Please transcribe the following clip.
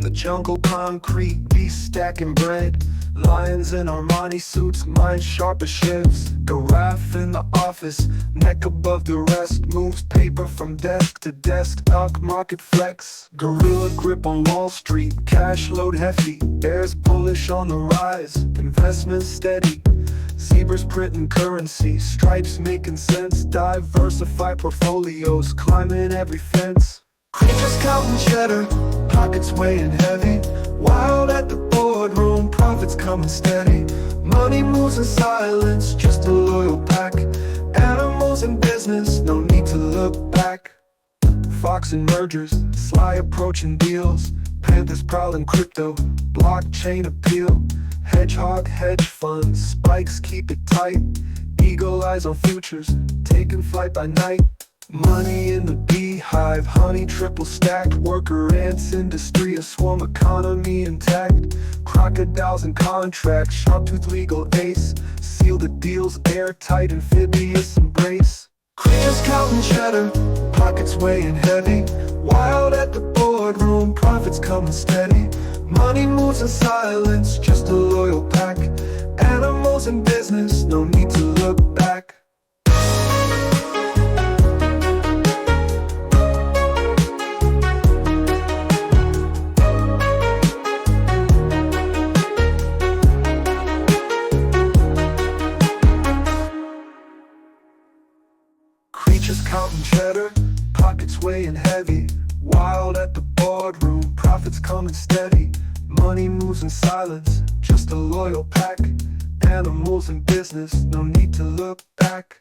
The jungle concrete, beasts stacking bread. Lions in Armani suits, minds sharp as shivs. Giraffe in the office, neck above the rest. Moves paper from desk to desk, stock market flex. Gorilla grip on Wall Street, cash load hefty. Bears bullish on the rise, investments steady. Zebras printing currency, stripes making sense. Diversify portfolios, climbing every fence. Creatures counting cheddar, pockets weighing heavy. Wild at the boardroom, profits coming steady. Money moves in silence, just a loyal pack. Animals in business, no need to look back. Fox and mergers, sly approaching deals. Panthers prowling crypto, blockchain appeal. Hedgehog hedge funds, spikes keep it tight. Eagle eyes on futures, taking flight by night. Money in the beehive, honey triple stacked. Worker ants, industry, a swarm economy intact. Crocodiles and contracts, sharp-tooth legal ace. Seal the deals airtight, amphibious embrace. Creatures counting cheddar, pockets weighing heavy. Wild at the boardroom, profits coming steady. Money moves in silence, just a loyal pack. Animals in business, no need to look back. Creatures counting cheddar, pockets weighing heavy. Wild at the boardroom, profits coming steady. Money moves in silence, just a loyal pack. Animals in business, no need to look back.